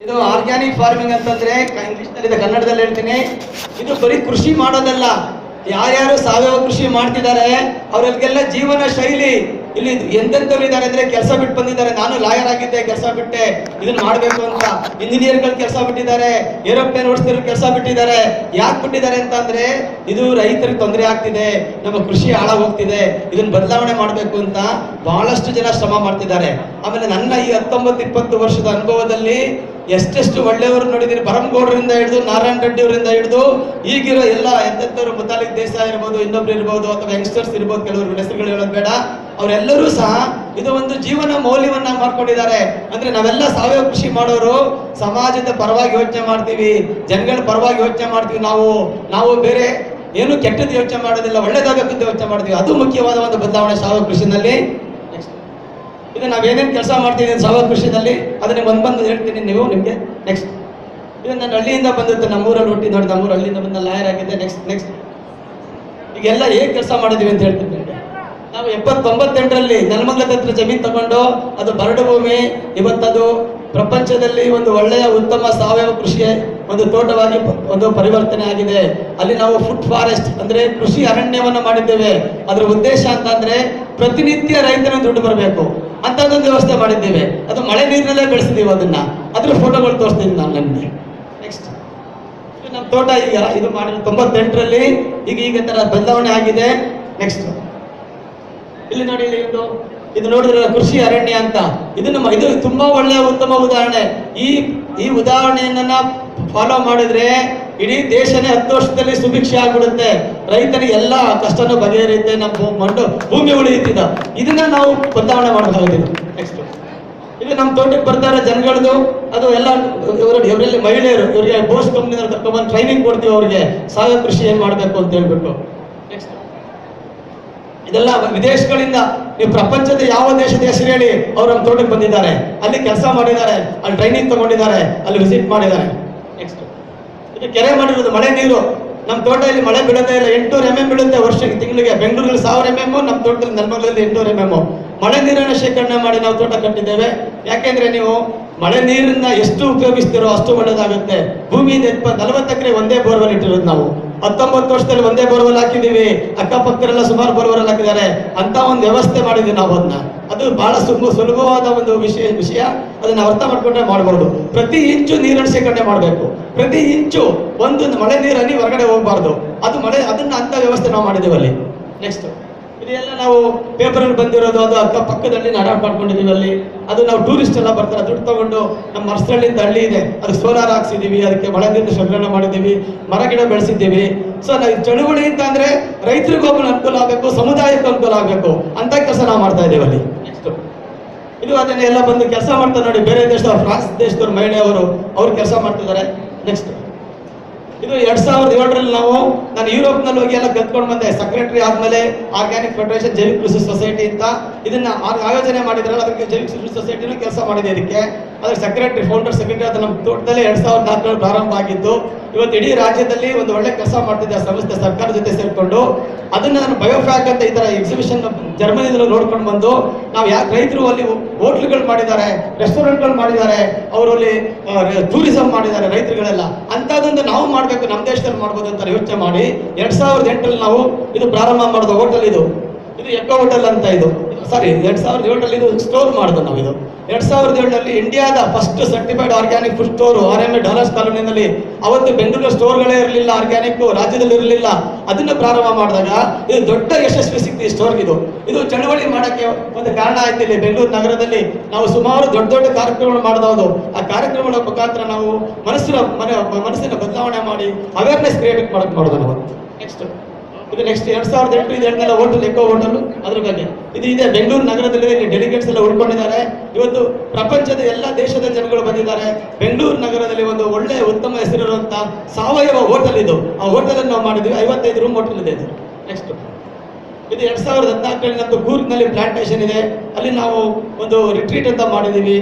ಇದು organic farming ಅಂತಂದ್ರೆ ಇಂಗ್ಲಿಷ್ನಲ್ಲಿ ಕನ್ನಡದಲ್ಲಿ ಹೇಳ್ತೀನಿ. ಇದು ಬರೀ ಕೃಷಿ ಮಾಡೋದಲ್ಲ, ಯಾರ್ಯಾರು ಸಾವಯವ ಕೃಷಿ ಮಾಡ್ತಿದ್ದಾರೆ ಅವರಿಗೆಲ್ಲ ಜೀವನ ಶೈಲಿ ಇಲ್ಲಿ ಎಂತೆಂಥವ್ರು ಇದ್ದಾರೆ ಅಂದ್ರೆ ಕೆಲಸ ಬಿಟ್ಟು ಬಂದಿದ್ದಾರೆ. ನಾನು ಲಾಯರ್ ಆಗಿದ್ದೆ, ಕೆಲಸ ಬಿಟ್ಟೆ ಇದನ್ನ ಮಾಡಬೇಕು ಅಂತ. ಇಂಜಿನಿಯರ್ಗಳು ಕೆಲಸ ಬಿಟ್ಟಿದ್ದಾರೆ, ಏರೋಪ್ಲೇನ್ ಓಡಿಸ್ತಿರೋ ಕೆಲಸ ಬಿಟ್ಟಿದ್ದಾರೆ. ಯಾಕೆ ಬಿಟ್ಟಿದ್ದಾರೆ ಅಂತ ಅಂದ್ರೆ ಇದು ರೈತರಿಗೆ ತೊಂದರೆ ಆಗ್ತಿದೆ, ನಮ್ಮ ಕೃಷಿ ಹಾಳಾಗಿ ಹೋಗ್ತಿದೆ, ಇದನ್ನ ಬದಲಾವಣೆ ಮಾಡಬೇಕು ಅಂತ ಬಹಳಷ್ಟು ಜನ ಶ್ರಮ ಮಾಡ್ತಿದ್ದಾರೆ. ಆಮೇಲೆ ನನ್ನ ಈ 19-20 ವರ್ಷದ ಅನುಭವದಲ್ಲಿ ಎಷ್ಟೆಷ್ಟು ಒಳ್ಳೆಯವರು ನೋಡಿದ್ದೀನಿ. ಬರಂಗೌಡರಿಂದ ಹಿಡಿದು ನಾರಾಯಣ ರೆಡ್ಡಿ ಅವರಿಂದ ಹಿಡಿದು ಈಗಿರೋ ಎಲ್ಲ ಎಂತೆಂಥವ್ರು, ಮುತಾಲಿಕ್ ದೇಸಾಯಿ ಇರ್ಬೋದು, ಇನ್ನೊಬ್ರು ಇರ್ಬೋದು, ಅಥವಾ ಯಂಗ್ಸ್ಟರ್ಸ್ ಇರ್ಬೋದು, ಕೆಲವರು ಹೆಸರುಗಳು ಹೇಳೋದು ಬೇಡ, ಅವರೆಲ್ಲರೂ ಸಹ ಇದು ಒಂದು ಜೀವನ ಮೌಲ್ಯವನ್ನ ಮಾಡ್ಕೊಂಡಿದ್ದಾರೆ. ಅಂದ್ರೆ ನಾವೆಲ್ಲ ಸಾವಯವ ಕೃಷಿ ಮಾಡೋರು ಸಮಾಜದ ಪರವಾಗಿ ಯೋಚನೆ ಮಾಡ್ತೀವಿ, ಜನಗಳ ಪರವಾಗಿ ಯೋಚನೆ ಮಾಡ್ತೀವಿ. ನಾವು ಬೇರೆ ಏನು ಕೆಟ್ಟದ್ದು ಯೋಚನೆ ಮಾಡೋದಿಲ್ಲ, ಒಳ್ಳೇದಾಗಬೇಕಂತ ಯೋಚನೆ ಮಾಡ್ತೀವಿ. ಅದು ಮುಖ್ಯವಾದ ಒಂದು ಬದಲಾವಣೆ ಸಾವಯವ ಕೃಷಿನಲ್ಲಿ. ಇದು ನಾವೇನೇನು ಕೆಲಸ ಮಾಡ್ತಿದ್ದೀವಿ ಸಾವಯವ ಕೃಷಿನಲ್ಲಿ ಅದನ್ನ ಬಂದು ಹೇಳ್ತೀನಿ ನಿಮಗೆ. ನೆಕ್ಸ್ಟ್ ಇದು ನಾನು ಹಳ್ಳಿಯಿಂದ ಬಂದಿತ್ತು, ನಮ್ಮೂರಲ್ಲಿ ಹುಟ್ಟಿ ನೋಡಿ, ನಮ್ಮೂರು ಹಳ್ಳಿಯಿಂದ ಬಂದ ಲಾಯರ್ ಆಗಿದ್ದೆ. ನೆಕ್ಸ್ಟ್ ಈಗೆಲ್ಲ ಹೇಗೆ ಕೆಲಸ ಮಾಡಿದೀವಿ ಅಂತ ಹೇಳ್ತೀನಿ ನಿಮಗೆ. ನಾವು 78ರಲ್ಲಿ ನೆಲಮಂಗಲದ ಹತ್ರ ಜಮೀನು ತಗೊಂಡು ಅದು ಬರಡು ಭೂಮಿ, ಇವತ್ತದು ಪ್ರಪಂಚದಲ್ಲಿ ಒಂದು ಒಳ್ಳೆಯ ಉತ್ತಮ ಸಾವಯವ ಕೃಷಿ ಒಂದು ತೋಟವಾಗಿ ಒಂದು ಪರಿವರ್ತನೆ ಆಗಿದೆ. ಅಲ್ಲಿ ನಾವು ಫುಡ್ ಫಾರೆಸ್ಟ್ ಅಂದ್ರೆ ಕೃಷಿ ಅರಣ್ಯವನ್ನು ಮಾಡಿದ್ದೇವೆ. ಅದರ ಉದ್ದೇಶ ಅಂತಂದ್ರೆ ಪ್ರತಿನಿತ್ಯ ರೈತನ ದುಡ್ಡು ಬರಬೇಕು ಅಂತದೊಂದು ವ್ಯವಸ್ಥೆ ಮಾಡಿದ್ದೇವೆ. ಅದು ಮಳೆ ನೀರಿನಲ್ಲೇ ಬೆಳೆಸಿದೀವಿ. ಅದ್ರ ಫೋಟೋಗಳು ತೋರಿಸ್ತೀನಿ ನಾನು ನಿಮಗೆ. ನೆಕ್ಸ್ಟ್ ಇದು ನಮ್ಮ ತೋಟ ಈಗ ಇದು ಮಾಡಿ 98ರಲ್ಲಿ ಈಗ ತರ ಬದಲಾವಣೆ ಆಗಿದೆ. ನೆಕ್ಸ್ಟ್ ಇಲ್ಲಿ ನೋಡಿ, ಇದು ನೋಡಿದ್ರೆ ಕೃಷಿ ಅರಣ್ಯ ಅಂತ. ಇದು ತುಂಬಾ ಒಳ್ಳೆಯ ಉತ್ತಮ ಉದಾಹರಣೆ. ಈ ಉದಾಹರಣೆಯನ್ನ ಫಾಲೋ ಮಾಡಿದ್ರೆ ಇಡೀ ದೇಶನೇ 10 ವರ್ಷದಲ್ಲಿ ಸುಭಿಕ್ಷೆ ಆಗ್ಬಿಡುತ್ತೆ. ರೈತನಿಗೆ ಎಲ್ಲ ಕಷ್ಟನೂ ಬಗೆಹರಿಯುತ್ತೆ, ನಮ್ಮ ಭೂಮಿ ಉಳಿಯುತ್ತಿದ್ದ. ಇದನ್ನ ನಾವು ಬದಲಾವಣೆ ಮಾಡಬೇಕಾಗಿದೆ. ನೆಕ್ಸ್ಟ್ ಇದು ನಮ್ಮ ತೋಟಕ್ಕೆ ಬರ್ತಾರೆ ಜನಗಳದು. ಅದು ಎಲ್ಲ ಇವರಲ್ಲಿ ಮಹಿಳೆಯರು, ಇವರಿಗೆ ಬೋಸ್ ಕಂಪ್ನಿಯವ್ರು ಕರ್ಕೊಂಡ್ಬಂದು ಟ್ರೈನಿಂಗ್ ಕೊಡ್ತೀವಿ ಅವ್ರಿಗೆ, ಸಾವಯವ ಕೃಷಿ ಏನ್ ಮಾಡ್ಬೇಕು ಅಂತ ಹೇಳ್ಬಿಟ್ಟು. ನೆಕ್ಸ್ಟ್ ಇದೆಲ್ಲ ವಿದೇಶಗಳಿಂದ, ನೀವು ಪ್ರಪಂಚದ ಯಾವ ದೇಶದ ಹೆಸರು ಹೇಳಿ ಅವ್ರು ನಮ್ಮ ತೋಟಕ್ಕೆ ಬಂದಿದ್ದಾರೆ, ಅಲ್ಲಿ ಕೆಲಸ ಮಾಡಿದ್ದಾರೆ, ಅಲ್ಲಿ ಟ್ರೈನಿಂಗ್ ತಗೊಂಡಿದ್ದಾರೆ, ಅಲ್ಲಿ ವಿಸಿಟ್ ಮಾಡಿದ್ದಾರೆ. ನೆಕ್ಸ್ಟ್ ಇದು ಕೆರೆ ಮಾಡಿರೋದು ಮಳೆ ನೀರು. ನಮ್ಮ ತೋಟದಲ್ಲಿ ಮಳೆ ಬೀಳೋದೇ ಇಲ್ಲ, 800 mm ಬೀಳುತ್ತೆ ವರ್ಷಕ್ಕೆ, ತಿಂಗಳಿಗೆ. ಬೆಂಗಳೂರಲ್ಲಿ 1000 mm, ನಮ್ಮ ತೋಟದಲ್ಲಿ ನೆಲಮಂಗಲದಲ್ಲಿ 800 mm ಮಳೆ ನೀರನ್ನು ಶೇಖರಣೆ ಮಾಡಿ ನಾವು ತೋಟ ಕಟ್ಟಿದ್ದೇವೆ. ಯಾಕೆಂದ್ರೆ ನೀವು ಮಳೆ ನೀರನ್ನ ಎಷ್ಟು ಉಪಯೋಗಿಸ್ತೀರೋ ಅಷ್ಟು ಒಳ್ಳೇದಾಗುತ್ತೆ. ಭೂಮಿಯಿಂದ 40 ಎಕರೆ ಒಂದೇ ಬೋರ್ವೆಲ್ ಇಟ್ಟಿರೋದು ನಾವು. 19 ವರ್ಷದಲ್ಲಿ ಒಂದೇ ಬೋರ್ವೆಲ್ ಹಾಕಿದೀವಿ, ಅಕ್ಕಪಕ್ಕರೆಲ್ಲ ಸುಮಾರು ಬೋರ್ವೆಲ್ ಹಾಕಿದ್ದಾರೆ. ಅಂತ ಒಂದು ವ್ಯವಸ್ಥೆ ಮಾಡಿದ್ವಿ ನಾವು. ಅದು ಬಹಳ ಸುಲಭವಾದ ಒಂದು ವಿಷಯ. ಅದನ್ನ ಅರ್ಥ ಮಾಡ್ಕೊಂಡ್ರೆ ಮಾಡ್ಬೋದು. ಪ್ರತಿ ಇಂಚು ನೀರನ್ನು ಶೇಖರಣೆ ಮಾಡಬೇಕು. ಪ್ರತಿ ಇಂಚು ಒಂದು ಮಳೆ ನೀರನ್ನು ಹೊರಗಡೆ ಹೋಗ್ಬಾರ್ದು. ಅದನ್ನ ಅಂತ ವ್ಯವಸ್ಥೆ ನಾವು ಮಾಡಿದ್ದೀವಿ ಅಲ್ಲಿ. ನೆಕ್ಸ್ಟ್ ಇದೆಲ್ಲ ನಾವು ಪೇಪರಲ್ಲಿ ಬಂದಿರೋದು, ಅದು ಅಕ್ಕಪಕ್ಕದಲ್ಲಿ ಅಡಾಪ್ಟ್ ಮಾಡ್ಕೊಂಡಿದೀವಿ ಅಲ್ಲಿ. ಅದು ನಾವು ಟೂರಿಸ್ಟ್ ಎಲ್ಲ ಬರ್ತಾರೆ, ದುಡ್ಡು ತಗೊಂಡು ನಮ್ಮ ಮರಸ್ಥಳ್ಳಿಯಿಂದ ಹಳ್ಳಿ ಇದೆ, ಅದು ಸೋಲಾರ್ ಹಾಕ್ಸಿದೀವಿ, ಅದಕ್ಕೆ ಮಳೆ ನೀರು ಸಂಗ್ರಹಣೆ ಮಾಡಿದ್ದೀವಿ, ಮರ ಗಿಡ ಬೆಳೆಸಿದ್ದೀವಿ. ಸೊ ನಾವು ಚಳುವಳಿ ಅಂತ ಅಂದ್ರೆ ರೈತರಿಗೂ ಅನುಕೂಲ ಆಗಬೇಕು, ಸಮುದಾಯಕ್ಕೂ ಅನುಕೂಲ ಆಗಬೇಕು ಅಂತ ಕೆಲಸ ನಾವು ಮಾಡ್ತಾ ಇದ್ದೀವಿ ಅಲ್ಲಿ. ನೆಕ್ಸ್ಟ್ ಇದು ಅದನ್ನೆಲ್ಲ ಬಂದು ಕೆಲಸ ಮಾಡ್ತಾರೆ ನೋಡಿ, ಬೇರೆ ದೇಶದ ಫ್ರಾನ್ಸ್ ದೇಶದವ್ರು ಮಹಿಳೆಯವರು ಅವ್ರು ಕೆಲಸ ಮಾಡ್ತಿದ್ದಾರೆ. ನೆಕ್ಸ್ಟ್ ಇದು 2007ರಲ್ಲಿ ನಾನು ಯುರೋಪ್ನಲ್ಲಿ ಹೋಗಿ ಎಲ್ಲ ಕಲ್ತ್ಕೊಂಡು ಬಂದೆ. ಸೆಕ್ರೆಟರಿ ಆದ್ಮೇಲೆ ಆರ್ಗ್ಯಾನಿಕ್ ಫೆಡರೇಷನ್ ಜೈವಿಕ ಕೃಷಿ ಸೊಸೈಟಿ ಅಂತ ಇದನ್ನ ಆಯೋಜನೆ ಮಾಡಿದ್ರಲ್ಲ, ಅದಕ್ಕೆ ಜೈವಿಕ ಕೃಷಿ ಸೊಸೈಟಿನೂ ಕೆಲಸ ಮಾಡಿದೆ. ಅದಕ್ಕೆ ಅದ್ರ ಸೆಕ್ರೆಟರಿ, ಫೌಂಡರ್ ಸೆಕ್ರೆಟರಿ ಅದು ನಮ್ಮ ತೋಟದಲ್ಲೇ 2004ರಲ್ಲಿ ಪ್ರಾರಂಭ ಆಗಿದ್ದು. ಇವತ್ತು ಇಡೀ ರಾಜ್ಯದಲ್ಲಿ ಒಂದು ಒಳ್ಳೆ ಕೆಲಸ ಮಾಡ್ತಿದ್ದೆ ಆ ಸಂಸ್ಥೆ, ಸರ್ಕಾರ ಜೊತೆ ಸೇರ್ಕೊಂಡು. ಅದನ್ನ ನಾನು ಬಯೋಫ್ಯಾಕ್ ಅಂತ ಈ ತರ ಎಕ್ಸಿಬಿಷನ್ ಜರ್ಮನಿದಲ್ಲಿ ನೋಡ್ಕೊಂಡು ಬಂದು, ನಾವು ಯಾಕೆ ರೈತರು ಅಲ್ಲಿ ಹೋಟ್ಲುಗಳು ಮಾಡಿದ್ದಾರೆ, ರೆಸ್ಟೋರೆಂಟ್ಗಳು ಮಾಡಿದ್ದಾರೆ, ಅವರಲ್ಲಿ ಟೂರಿಸಂ ಮಾಡಿದ್ದಾರೆ ರೈತರುಗಳೆಲ್ಲ. ಅಂತದೊಂದು ನಾವು ಮಾಡಬೇಕು, ನಮ್ಮ ದೇಶದಲ್ಲಿ ಮಾಡ್ಬೋದು ಅಂತ ಯೋಚನೆ ಮಾಡಿ 2008ರಲ್ಲಿ ನಾವು ಇದು ಪ್ರಾರಂಭ ಮಾಡೋದು. ಹೋಟೆಲ್ ಇದು ಎಕೋ ಹೋಟೆಲ್ ಅಂತ. ಇದು ಸಾರಿ 2007ರಲ್ಲಿ ಇದು ಸ್ಟೋರ್ ಮಾಡಿದ್ದು ನಾವು. ಇದು 2007ರಲ್ಲಿ ಇಂಡಿಯಾದ first certified organic food store RMA dollars ಕಾಲೋನಿನಲ್ಲಿ. ಅವತ್ತು ಬೆಂಗಳೂರು ಸ್ಟೋರ್ಗಳೇ ಇರಲಿಲ್ಲ, ಆರ್ಗ್ಯಾನಿಕ್ ರಾಜ್ಯದಲ್ಲಿ ಇರಲಿಲ್ಲ. ಅದನ್ನ ಪ್ರಾರಂಭ ಮಾಡಿದಾಗ ಇದು ದೊಡ್ಡ ಯಶಸ್ವಿ ಸಿಕ್ತು ಈ ಸ್ಟೋರ್ಗೆ. ಇದು ಚಳವಳಿ ಮಾಡಕ್ಕೆ ಒಂದು ಕಾರಣ ಆಯ್ತು. ಇಲ್ಲಿ ಬೆಂಗಳೂರು ನಗರದಲ್ಲಿ ನಾವು ಸುಮಾರು ದೊಡ್ಡ ಕಾರ್ಯಕ್ರಮಗಳು ಮಾಡಿದವರು. ಆ ಕಾರ್ಯಕ್ರಮಗಳ ಮುಖಾಂತರ ನಾವು ಮನಸ್ಸಿನ ಬದಲಾವಣೆ ಮಾಡಿ ಅವೇರ್ನೆಸ್ ಕ್ರಿಯೇಟ್ ಮಾಡೋದು ನಾವು. ನೆಕ್ಸ್ಟ್ ಇದು 2008 ಇದೆಲ್ಲ ಹೋಟೆಲ್, ಎಕೋ ಹೋಟೆಲ್, ಅದ್ರ ಬಗ್ಗೆ ಇದು ಇದೆ ಬೆಂಗಳೂರು ನಗರದಲ್ಲಿ. ಇಲ್ಲಿ ಡೆಲಿಗೇಟ್ಸ್ ಎಲ್ಲ ಉಳ್ಕೊಂಡಿದ್ದಾರೆ. ಇವತ್ತು ಪ್ರಪಂಚದ ಎಲ್ಲ ದೇಶದ ಜನಗಳು ಬಂದಿದ್ದಾರೆ. ಬೆಂಗಳೂರು ನಗರದಲ್ಲಿ ಒಂದು ಒಳ್ಳೆಯ ಉತ್ತಮ ಹೆಸರಿರುವಂತ ಸಾವಯವ ಹೋಟೆಲ್ ಇದು. ಆ ಹೋಟೆಲ್ ಅನ್ನು ನಾವು ಮಾಡಿದ್ವಿ. 55 ರೂಮ್ ಹೋಟೆಲ್ ಇದೆ ಇದು. ನೆಕ್ಸ್ಟ್ ಇದು 2014ರಲ್ಲಿ ನಮ್ಮದು ಕೂರ್ಗ್ನಲ್ಲಿ ಪ್ಲಾಂಟೇಶನ್ ಇದೆ. ಅಲ್ಲಿ ನಾವು ಒಂದು ರಿಟ್ರೀಟ್ ಅಂತ ಮಾಡಿದೀವಿ.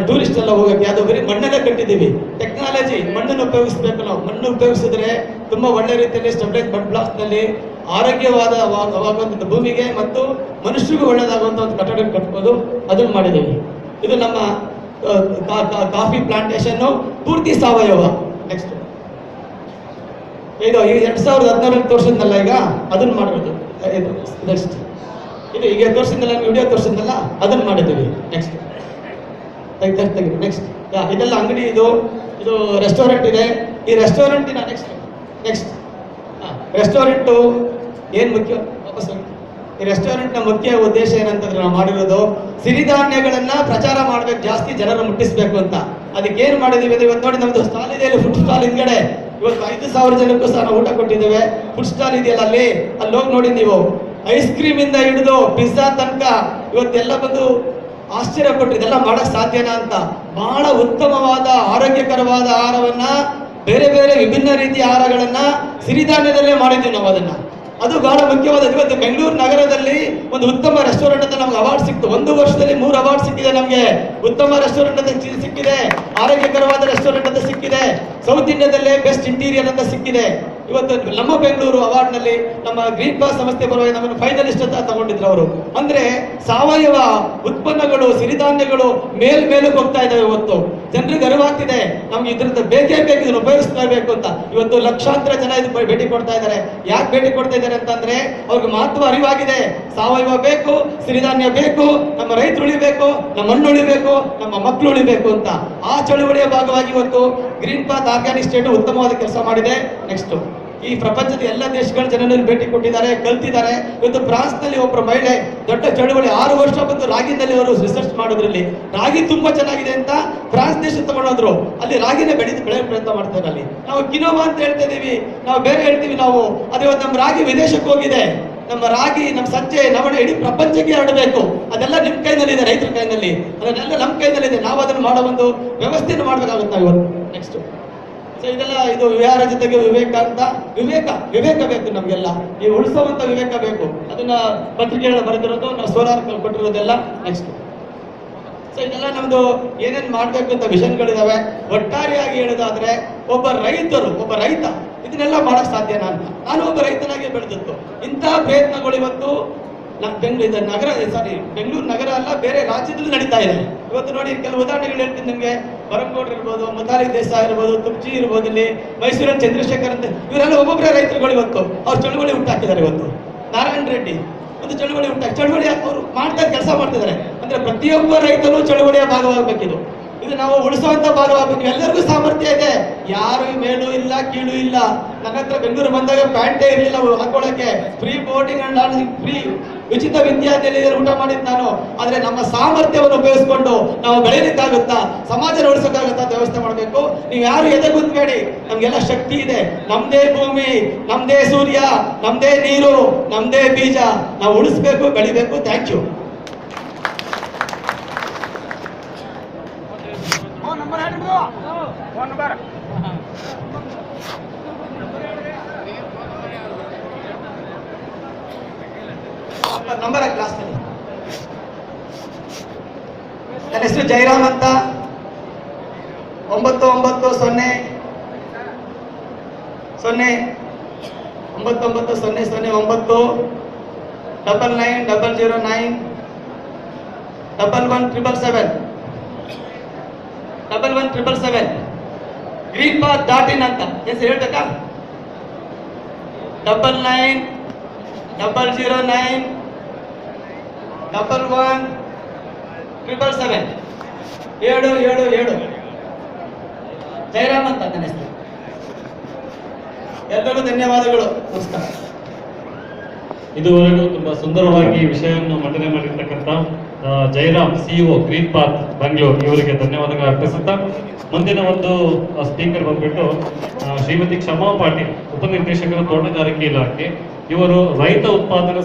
ಟೂರಿಸ್ಟ್ ಎಲ್ಲ ಹೋಗಕ್ಕೆ. ಅದು ಬರೀ ಮಣ್ಣಲ್ಲೇ ಕಟ್ಟಿದ್ದೀವಿ. ಟೆಕ್ನಾಲಜಿ, ಮಣ್ಣನ್ನು ಉಪಯೋಗಿಸಬೇಕು ನಾವು. ಮಣ್ಣು ಉಪಯೋಗಿಸಿದ್ರೆ ತುಂಬಾ ಒಳ್ಳೆ ರೀತಿಯಲ್ಲಿ ಸ್ಟೆಬಿಲೈಸ್ ಮಡ್ ಬ್ಲಾಕ್ಸ್ ನಲ್ಲಿ ಆರೋಗ್ಯವಾಗುವಂಥ ಭೂಮಿಗೆ ಮತ್ತು ಮನುಷ್ಯರಿಗೂ ಒಳ್ಳೆಯದಾಗುವಂಥ ಒಂದು ಕಟ್ಟಡ ಕಟ್ಬೋದು. ಅದನ್ನು ಮಾಡಿದ್ದೀವಿ. ಇದು ನಮ್ಮ ಕಾಫಿ ಪ್ಲಾಂಟೇಶನ್ ಪೂರ್ತಿ ಸಾವಯವ. ನೆಕ್ಸ್ಟ್ ಇದು ಈಗ 2014 ತೋರಿಸಿದ್ನಲ್ಲ, ಈಗ ಅದನ್ನ ಮಾಡಿರೋದು. ಇದು ನೆಕ್ಸ್ಟ್ ಇದು ಈಗ ತೋರಿಸಿದ್ನಲ್ಲ, ವಿಡಿಯೋ ತೋರಿಸಿದ್ನಲ್ಲ, ಅದನ್ನ ಮಾಡಿದ್ದೀವಿ. ನೆಕ್ಸ್ಟ್ ತೆಗಿ. ನೆಕ್ಸ್ಟ್ ಇದೆಲ್ಲ ಅಂಗಡಿ, ಇದು ರೆಸ್ಟೋರೆಂಟ್ ಇದೆ. ಈ ರೆಸ್ಟೋರೆಂಟಿನ ನೆಕ್ಸ್ಟ್ ರೆಸ್ಟೋರೆಂಟು ಏನು ಮುಖ್ಯ, ವಾಪಸ್ ಈ ರೆಸ್ಟೋರೆಂಟ್ನ ಮುಖ್ಯ ಉದ್ದೇಶ ಏನಂತಂದ್ರೆ ನಾವು ಮಾಡಿರೋದು ಸಿರಿಧಾನ್ಯಗಳನ್ನ ಪ್ರಚಾರ ಮಾಡ್ಬೇಕು, ಜಾಸ್ತಿ ಜನರು ಮುಟ್ಟಿಸ್ಬೇಕು ಅಂತ. ಅದಕ್ಕೆ ಏನು ಮಾಡಿದೀವಿ ಅಂದ್ರೆ, ಇವತ್ತು ನೋಡಿ ನಮ್ದು ಸ್ಟಾಲ್ ಇದೆ, ಇಲ್ಲಿ ಫುಡ್ ಸ್ಟಾಲ್ ಹಿಂದ್ಗಡೆ ಇವತ್ತು 5,000 ಜನಕ್ಕೂ ಸಹ ನಾವು ಊಟ ಕೊಟ್ಟಿದ್ದೇವೆ. ಫುಡ್ ಸ್ಟಾಲ್ ಇದೆಯಲ್ಲ, ಅಲ್ಲಿ ಹೋಗಿ ನೋಡಿ ನೀವು, ಐಸ್ ಕ್ರೀಮ್ ಇಂದ ಹಿಡಿದು ಪಿಜ್ಜಾ ತನಕ ಇವತ್ತೆಲ್ಲ ಬಂದು ಆಶ್ಚರ್ಯ ಪಟ್ಟು ಇದೆಲ್ಲ ಮಾಡಕ್ ಸಾಧ್ಯನಾ ಅಂತ. ಬಹಳ ಉತ್ತಮವಾದ ಆರೋಗ್ಯಕರವಾದ ಆಹಾರವನ್ನ, ಬೇರೆ ಬೇರೆ ವಿಭಿನ್ನ ರೀತಿಯ ಆಹಾರಗಳನ್ನ ಸಿರಿಧಾನ್ಯದಲ್ಲೇ ಮಾಡಿದ್ದೀವಿ ನಾವು ಅದನ್ನ. ಅದು ಬಹಳ ಮುಖ್ಯವಾದ. ಇವತ್ತು ಬೆಂಗಳೂರು ನಗರದಲ್ಲಿ ಒಂದು ಉತ್ತಮ ರೆಸ್ಟೋರೆಂಟ್ ಅಂತ ನಮ್ಗೆ ಅವಾರ್ಡ್ ಸಿಕ್ತು. 1 ವರ್ಷದಲ್ಲಿ 3 ಅವಾರ್ಡ್ ಸಿಕ್ಕಿದೆ ನಮಗೆ. ಉತ್ತಮ ರೆಸ್ಟೋರೆಂಟ್ ಅಂತ ಸಿಕ್ಕಿದೆ, ಆರೋಗ್ಯಕರವಾದ ರೆಸ್ಟೋರೆಂಟ್ ಅಂತ ಸಿಕ್ಕಿದೆ, ಸೌತ್ ಇಂಡಿಯಾದಲ್ಲೇ ಬೆಸ್ಟ್ ಇಂಟೀರಿಯರ್ ಅಂತ ಸಿಕ್ಕಿದೆ. ಇವತ್ತು ನಮ್ಮ ಬೆಂಗಳೂರು ಅವಾರ್ಡ್ ನಲ್ಲಿ ನಮ್ಮ ಗ್ರೀನ್ ಪಾಸ್ ಸಂಸ್ಥೆ ಪರವಾಗಿ ನಮ್ಮನ್ನು ಫೈನಲಿಸ್ಟ್ ಅಂತ ತಗೊಂಡಿದ್ರು ಅವರು. ಅಂದ್ರೆ ಸಾವಯವ ಉತ್ಪನ್ನಗಳು, ಸಿರಿಧಾನ್ಯಗಳು ಮೇಲ್ಮೇಲಕ್ಕೆ ಹೋಗ್ತಾ ಇದಾವೆ. ಇವತ್ತು ಜನರಿಗೆ ಅರಿವಾಗ್ತಿದೆ, ನಮ್ಗೆ ಇದ್ರದ್ದು ಬೇಕೇ ಬೇಕು, ಇದನ್ನು ಉಪಯೋಗಿಸಲೇಬೇಕು ಅಂತ. ಇವತ್ತು ಲಕ್ಷಾಂತರ ಜನ ಇದು ಭೇಟಿ ಕೊಡ್ತಾ ಇದ್ದಾರೆ. ಯಾಕೆ ಭೇಟಿ ಕೊಡ್ತಾ ಇದ್ದಾರೆ ಅಂತಂದ್ರೆ, ಅವ್ರಿಗೆ ಮಹತ್ವ ಅರಿವಾಗಿದೆ. ಸಾವಯವ ಬೇಕು, ಸಿರಿಧಾನ್ಯ ಬೇಕು, ನಮ್ಮ ರೈತರು ಉಳಿಬೇಕು, ನಮ್ಮ ಮಣ್ಣು ಉಳಿಬೇಕು, ನಮ್ಮ ಮಕ್ಕಳು ಉಳಿಬೇಕು ಅಂತ. ಆ ಚಳುವಳಿಯ ಭಾಗವಾಗಿ ಇವತ್ತು ಗ್ರೀನ್ ಪಾತ್ ಆರ್ಗ್ಯಾನಿಕ್ ಸ್ಟೇಟ್ ಉತ್ತಮವಾದ ಕೆಲಸ ಮಾಡಿದೆ. ನೆಕ್ಸ್ಟ್ ಈ ಪ್ರಪಂಚದ ಎಲ್ಲ ದೇಶಗಳ ಜನರಲ್ಲಿ ಭೇಟಿ ಕೊಟ್ಟಿದ್ದಾರೆ, ಕಲ್ತಿದ್ದಾರೆ. ಇವತ್ತು ಫ್ರಾನ್ಸ್ ನಲ್ಲಿ ಒಬ್ಬರು ಮಹಿಳೆ ದೊಡ್ಡ ಚಳುವಳಿ 6 ವರ್ಷ ಬಂದು ರಾಗಿನಲ್ಲಿ ಅವರು ರಿಸರ್ಚ್ ಮಾಡೋದ್ರಲ್ಲಿ ರಾಗಿ ತುಂಬಾ ಚೆನ್ನಾಗಿದೆ ಅಂತ ಫ್ರಾನ್ಸ್ ದೇಶ ತಗೊಂಡೋದ್ರು. ಅಲ್ಲಿ ರಾಗಿನೇ ಬೆಳೆಯ ಪ್ರಯತ್ನ ಮಾಡ್ತಾರೆ. ಅಲ್ಲಿ ನಾವು ಕಿನೋವಾ ಅಂತ ಹೇಳ್ತಾ ಇದೀವಿ, ನಾವು ಬೇರೆ ಹೇಳ್ತೀವಿ ನಾವು. ಅದು ಇವತ್ತು ನಮ್ಮ ರಾಗಿ ವಿದೇಶಕ್ಕೆ ಹೋಗಿದೆ. ನಮ್ಮ ರಾಗಿ, ನಮ್ಮ ಸಜ್ಜೆ, ನವಣೆ ಇಡೀ ಪ್ರಪಂಚಕ್ಕೆ ಹರಡಬೇಕು. ಅದೆಲ್ಲ ನಿಮ್ಮ ಕೈನಲ್ಲಿದೆ, ರೈತರ ಕೈನಲ್ಲಿ. ಅದನ್ನೆಲ್ಲ ನಮ್ಮ ಕೈನಲ್ಲಿದೆ. ನಾವು ಅದನ್ನು ಮಾಡೋ ಒಂದು ವ್ಯವಸ್ಥೆಯನ್ನು ಮಾಡ್ಬೇಕಾಗುತ್ತೆ ನಾವು ಇವತ್ತು. ನೆಕ್ಸ್ಟ್ ಇದೆಲ್ಲ ಇದು ವಿಹಾರ ಜೊತೆಗೆ ವಿವೇಕ ಅಂತ. ವಿವೇಕ ಬೇಕು ನಮ್ಗೆಲ್ಲ. ಈ ಉಳಿಸುವಂತ ವಿವೇಕ ಬೇಕು. ಅದನ್ನ ಪತ್ರಿಕೆಗಳ ಬರೆದಿರೋದು, ನಾವು ಸೋಲಾರ್ ಕೊಟ್ಟಿರೋದೆಲ್ಲ. ನೆಕ್ಸ್ಟ್ ಇದೆಲ್ಲ ನಮ್ದು ಏನೇನ್ ಮಾಡ್ಬೇಕು ಅಂತ ವಿಷನ್ಗಳಿದಾವೆ. ಒಟ್ಟಾರೆಯಾಗಿ ಹೇಳೋದಾದ್ರೆ, ಒಬ್ಬ ರೈತ ಇದನ್ನೆಲ್ಲ ಮಾಡಕ್ ಸಾಧ್ಯನಾ ಅಂತ. ನಾನು ಒಬ್ಬ ರೈತನಾಗಿ ಬೆಳೆದದ್ದು. ಇಂತಹ ಪ್ರಯತ್ನಗಳು ಇವತ್ತು ಬೆಂಗಳೂರು ನಗರ ಅಲ್ಲ, ಬೇರೆ ರಾಜ್ಯದಲ್ಲಿ ನಡೀತಾ ಇದೆ. ಇವತ್ತು ನೋಡಿ, ಕೆಲವು ಉದಾಹರಣೆಗಳು ಹೇಳ್ತೀನಿ ನಿಮ್ಗೆ. ಬರಂಗೌಡ್ರು ಇರ್ಬೋದು, ಮುತಾಲಿ ದೇಸಾಯಿ ಇರ್ಬೋದು, ತುರ್ಜಿ ಇರ್ಬೋದು, ಇಲ್ಲಿ ಮೈಸೂರಲ್ಲಿ ಚಂದ್ರಶೇಖರ್ ಅಂತ, ಇವರೆಲ್ಲ ಒಬ್ಬೊಬ್ಬರೇ ರೈತರುಗಳು ಇವತ್ತು ಅವ್ರು ಚಳುವಳಿ ಉಂಟಾಕಿದ್ದಾರೆ. ಇವತ್ತು ನಾರಾಯಣ ರೆಡ್ಡಿ ಒಂದು ಚಳುವಳಿ ಅವರು ಮಾಡ್ತಾ ಕೆಲಸ ಮಾಡ್ತಿದ್ದಾರೆ. ಅಂದ್ರೆ ಪ್ರತಿಯೊಬ್ಬ ರೈತರು ಚಳುವಳಿಯ ಭಾಗವಾಗಬೇಕಿದು. ಇದು ನಾವು ಉಳಿಸುವಂತ ಭಾಗವಾಗಬೇಕು. ಎಲ್ಲರಿಗೂ ಸಾಮರ್ಥ್ಯ ಇದೆ, ಯಾರು ಮೇಲೂ ಇಲ್ಲ ಕೀಳು ಇಲ್ಲ. ನನ್ನ ಹತ್ರ ಬೆಂಗಳೂರು ಬಂದಾಗ ಪ್ಯಾಂಟೇ ಇರಲಿಲ್ಲ ಹಾಕೊಳ್ಳಕ್ಕೆ. Free boarding and lodging, free ಉಚಿತ ವಿದ್ಯಾರ್ಥಿಯಲ್ಲಿ ಊಟ ಮಾಡಿದ್ ನಾನು. ಆದ್ರೆ ನಮ್ಮ ಸಾಮರ್ಥ್ಯವನ್ನು ಉಪಯೋಗಿಸ್ಕೊಂಡು ನಾವು ಬೆಳೆಯಲಿಕ್ಕಾಗುತ್ತಾ, ಸಮಾಜ ಉಳಿಸೋಕ್ಕಾಗುತ್ತಾ ಅಂತ ವ್ಯವಸ್ಥೆ ಮಾಡಬೇಕು. ನೀವು ಯಾರು ಎದೆಗುಂದ್ಬೇಡಿ, ನಮ್ಗೆಲ್ಲ ಶಕ್ತಿ ಇದೆ. ನಮ್ದೇ ಭೂಮಿ, ನಮ್ದೇ ಸೂರ್ಯ, ನಮ್ದೇ ನೀರು, ನಮ್ದೇ ಬೀಜ. ನಾವು ಉಳಿಸ್ಬೇಕು, ಬೆಳಿಬೇಕು. Thank you. ನಂಬರ್ ಕ್ಲಾಸ್ ನಲ್ಲಿ ನನ್ನ ಹೆಸರು ಜಯರಾಮ್ ಅಂತ. 9900 990009 1177 ಗ್ರೀನ್ ಪಾತ್ .in ಅಂತ ಹೆಸರು ಹೇಳ್ಬೇಕಾ? 99991177 ಜಯರಾಮ್ ಅಂತ ನನ್ನ ಹೆಸರು. ಎಲ್ಲರಿಗೂ ಧನ್ಯವಾದಗಳು. ನಮಸ್ಕಾರ. ಇದುವರೆಗೂ ತುಂಬಾ ಸುಂದರವಾಗಿ ವಿಷಯವನ್ನು ಮಂಡನೆ ಮಾಡಿರ್ತಕ್ಕಂಥ Jayaram, CEO Green Path Bengaluru, ಇವರಿಗೆ ಧನ್ಯವಾದಗಳು ಅರ್ಪಿಸುತ್ತಾ, ಮುಂದಿನ ಒಂದು ಸ್ಪೀಕರ್ ಬಂದ್ಬಿಟ್ಟು ಶ್ರೀಮತಿ ಕ್ಷಮಾ ಪಾಟೀಲ್, ಉಪನಿರ್ದೇಶಕರು ತೋಟಗಾರಿಕೆ ಇಲಾಖೆ. ಇವರು ರೈತ ಉತ್ಪಾದನಾ